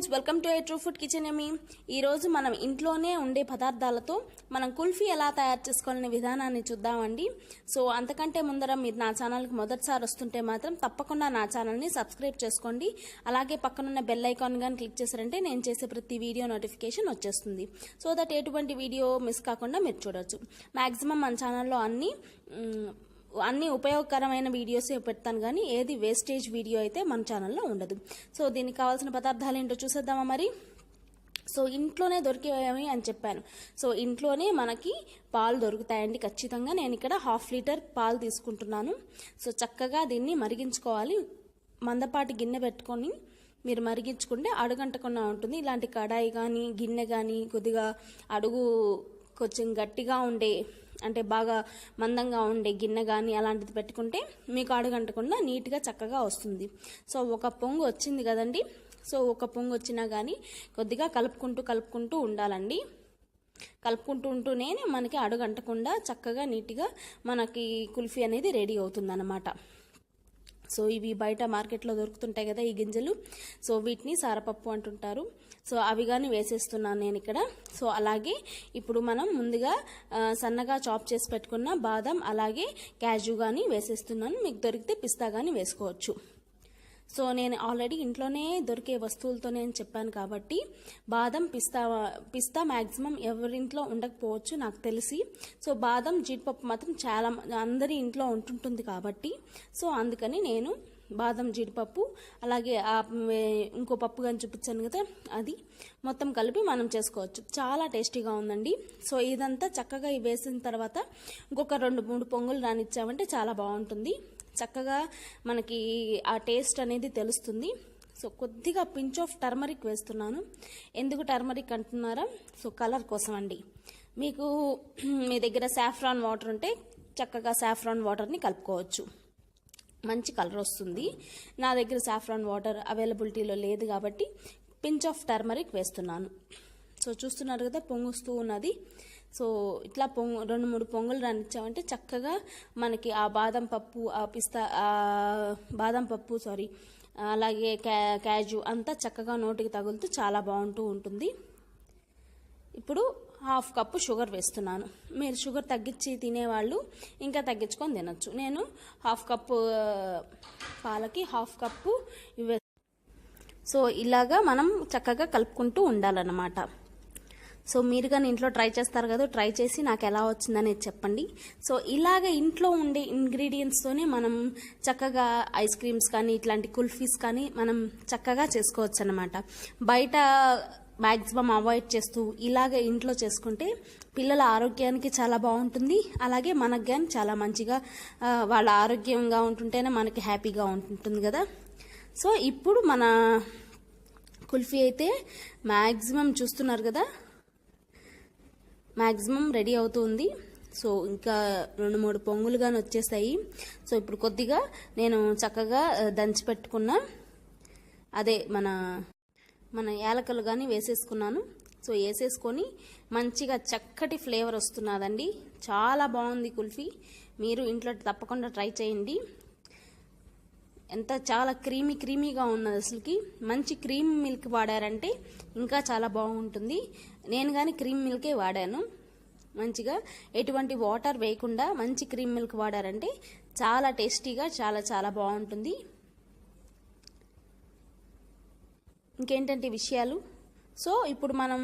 Friends, welcome to a true food kitchen yummy. ఈరోజు మనం ఇంట్లోనే ఉండే పదార్థాలతో మనం కుల్ఫీ ఎలా తయారు చేసుకోవాలనే విధానాన్ని చూద్దామండి. సో అంతకంటే ముందర మీరు నా ఛానల్కి మొదటిసారి వస్తుంటే మాత్రం తప్పకుండా నా ఛానల్ని సబ్స్క్రైబ్ చేసుకోండి. అలాగే పక్కనున్న బెల్ ఐకాన్ కానీ క్లిక్ చేశారంటే నేను చేసే ప్రతి వీడియో నోటిఫికేషన్ వచ్చేస్తుంది. సో దట్ ఎటువంటి వీడియో మిస్ కాకుండా మీరు చూడొచ్చు. మ్యాక్సిమం మన ఛానల్లో అన్ని ఉపయోగకరమైన వీడియోస్ పెడతాను, కానీ ఏది వేస్టేజ్ వీడియో అయితే మన ఛానల్లో ఉండదు. సో దీనికి కావాల్సిన పదార్థాలు ఏంటో చూసేద్దామా మరి. సో ఇంట్లోనే దొరికేవి అని చెప్పాను. సో ఇంట్లోనే మనకి పాలు దొరుకుతాయండి ఖచ్చితంగా. నేను ఇక్కడ 1/2 లీటర్ పాలు తీసుకుంటున్నాను. సో చక్కగా దీన్ని మరిగించుకోవాలి. మందపాటి గిన్నె పెట్టుకొని మీరు మరిగించుకుంటే అడుగంటకుండా ఉంటుంది. ఇలాంటి కడాయి కానీ గిన్నె కానీ కొద్దిగా అడుగు కొంచెం గట్టిగా ఉండే, అంటే బాగా మందంగా ఉండే గిన్నె కానీ అలాంటిది పెట్టుకుంటే మీకు అడుగంటకుండా నీట్గా చక్కగా వస్తుంది. సో ఒక పొంగు వచ్చింది కదండి. సో ఒక పొంగు వచ్చినా కానీ కొద్దిగా కలుపుకుంటూ ఉండాలండి. కలుపుకుంటూ ఉంటూనే మనకి అడుగంటకుండా చక్కగా నీట్గా మనకి కుల్ఫీ అనేది రెడీ అవుతుందన్నమాట. సో ఇవి బయట మార్కెట్లో దొరుకుతుంటాయి కదా ఈ గింజలు. సో వీటిని సారపప్పు అంటుంటారు. సో అవి కానీ వేసేస్తున్నాను నేను ఇక్కడ. సో అలాగే ఇప్పుడు మనం ముందుగా సన్నగా చాప్ చేసి పెట్టుకున్న బాదం అలాగే క్యాజు కానీ వేసేస్తున్నాను. మీకు దొరికితే పిస్తా కానీ వేసుకోవచ్చు. సో నేను ఆల్రెడీ ఇంట్లోనే దొరికే వస్తువులతో నేను చెప్పాను కాబట్టి బాదం పిస్తా మ్యాక్సిమం ఎవరింట్లో ఉండకపోవచ్చు నాకు తెలిసి. సో బాదం జీడిపప్పు మాత్రం చాలా అందరి ఇంట్లో ఉంటుంటుంది కాబట్టి సో అందుకని నేను బాదం జీడిపప్పు అలాగే ఇంకో పప్పు కానీ చూపించాను కదా, అది మొత్తం కలిపి మనం చేసుకోవచ్చు. చాలా టేస్టీగా ఉందండి. సో ఇదంతా చక్కగా వేసిన తర్వాత ఇంకొక 2-3 పొంగులు రానిచ్చామంటే చాలా బాగుంటుంది. చక్కగా మనకి ఆ టేస్ట్ అనేది తెలుస్తుంది. సో కొద్దిగా పించ్ ఆఫ్ టర్మరిక్ వేస్తున్నాను. ఎందుకు టర్మరిక్ అంటున్నారా? సో కలర్ కోసం అండి. మీకు మీ దగ్గర సాఫ్రాన్ వాటర్ ఉంటే చక్కగా సాఫ్రాన్ వాటర్ని కలుపుకోవచ్చు, మంచి కలర్ వస్తుంది. నా దగ్గర సాఫ్రాన్ వాటర్ అవైలబిలిటీలో లేదు కాబట్టి పించ్ ఆఫ్ టర్మరిక్ వేస్తున్నాను. సో చూస్తున్నారు కదా పొంగుస్తూ ఉన్నది. సో ఇట్లా 2-3 పొంగులు రానిచ్చామంటే చక్కగా మనకి ఆ బాదం పప్పు అలాగే క్యాజు అంతా చక్కగా నోటికి తగులుతూ చాలా బాగుంటూ ఉంటుంది. ఇప్పుడు 1/2 కప్పు షుగర్ వేస్తున్నాను. మీరు షుగర్ తగ్గించి తినేవాళ్ళు ఇంకా తగ్గించుకొని తినొచ్చు. నేను 1/2 కప్పు పాలకి 1/2 కప్పు ఇవే. సో ఇలాగా మనం చక్కగా కలుపుకుంటూ ఉండాలన్నమాట. సో మీరు కానీ ఇంట్లో ట్రై చేస్తారు కదా, ట్రై చేసి నాకు ఎలా వచ్చిందనేది చెప్పండి. సో ఇలాగ ఇంట్లో ఉండే ఇంగ్రీడియంట్స్తోనే మనం చక్కగా ఐస్ క్రీమ్స్ కానీ ఇట్లాంటి కుల్ఫీస్ కానీ మనం చక్కగా చేసుకోవచ్చు అన్నమాట. బయట మ్యాక్సిమం అవాయిడ్ చేస్తూ ఇలాగ ఇంట్లో చేసుకుంటే పిల్లల ఆరోగ్యానికి చాలా బాగుంటుంది. అలాగే మనకు కానీ చాలా మంచిగా వాళ్ళ ఆరోగ్యంగా ఉంటుంటేనే మనకి హ్యాపీగా ఉంటుంది కదా. సో ఇప్పుడు మన కుల్ఫీ అయితే మ్యాక్సిమం చూస్తున్నారు కదా, మ్యాక్సిమం రెడీ అవుతుంది. సో ఇంకా 2-3 పొంగులు కానీ వచ్చేస్తాయి. సో ఇప్పుడు కొద్దిగా నేను చక్కగా దంచి పెట్టుకున్న అదే మన యాలకలు కానీ వేసేసుకున్నాను. సో వేసేసుకొని మంచిగా చక్కటి ఫ్లేవర్ వస్తున్నదండి. చాలా బాగుంది కుల్ఫీ. మీరు ఇంట్లో తప్పకుండా ట్రై చేయండి. చాలా క్రీమీగా ఉన్నది. అసలుకి మంచి క్రీమ్ మిల్క్ వాడారంటే ఇంకా చాలా బాగుంటుంది. నేను కానీ క్రీమ్ మిల్కే వాడాను. మంచిగా ఎటువంటి వాటర్ వేయకుండా మంచి క్రీమ్ మిల్క్ వాడారంటే చాలా టేస్టీగా చాలా చాలా బాగుంటుంది. ఇంకేంటంటే విషయాలు. సో ఇప్పుడు మనం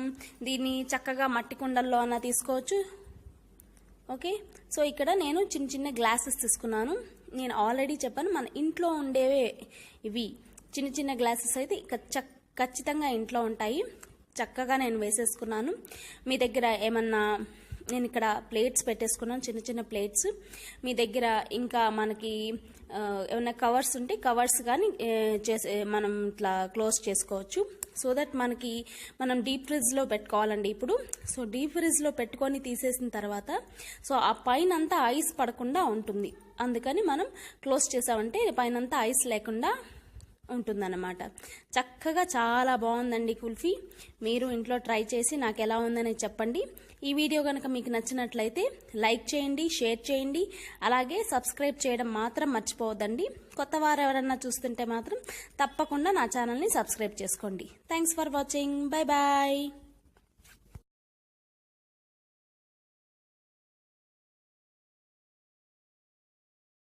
దీన్ని చక్కగా మట్టి కుండల్లో అన్న తీసుకోవచ్చు. ఓకే. సో ఇక్కడ నేను చిన్న గ్లాసెస్ తీసుకున్నాను. నేను ఆల్రెడీ చెప్పాను మన ఇంట్లో ఉండేవే ఇవి. చిన్న గ్లాసెస్ అయితే ఖచ్చితంగా ఇంట్లో ఉంటాయి. చక్కగా నేను వేసేసుకున్నాను. మీ దగ్గర ఏమన్నా, నేను ఇక్కడ ప్లేట్స్ పెట్టేసుకున్నాను, చిన్న ప్లేట్స్. మీ దగ్గర ఇంకా మనకి ఏమైనా కవర్స్ ఉంటే కవర్స్ కానీ మనం ఇట్లా క్లోజ్ చేసుకోవచ్చు. సో దట్ మనం డీప్ ఫ్రిడ్జ్లో పెట్టుకోవాలండి ఇప్పుడు. సో డీప్ ఫ్రిడ్జ్లో పెట్టుకొని తీసేసిన తర్వాత సో ఆ పైన అంతా ఐస్ పడకుండా ఉంటుంది. అందుకని మనం క్లోజ్ చేసామంటే పైన అంతా ఐస్ లేకుండా ఉంటుందన్నమాట. చక్కగా చాలా బాగుందండి కుల్ఫీ. మీరు ఇంట్లో ట్రై చేసి నాకు ఎలా ఉందని చెప్పండి. ఈ వీడియో కనుక మీకు నచ్చినట్లయితే లైక్ చేయండి, షేర్ చేయండి, అలాగే సబ్స్క్రైబ్ చేయడం మాత్రం మర్చిపోవద్దండి. కొత్త వారు ఎవరన్నా చూస్తుంటే మాత్రం తప్పకుండా నా ఛానల్ని సబ్స్క్రైబ్ చేసుకోండి. Thanks for watching. Bye bye.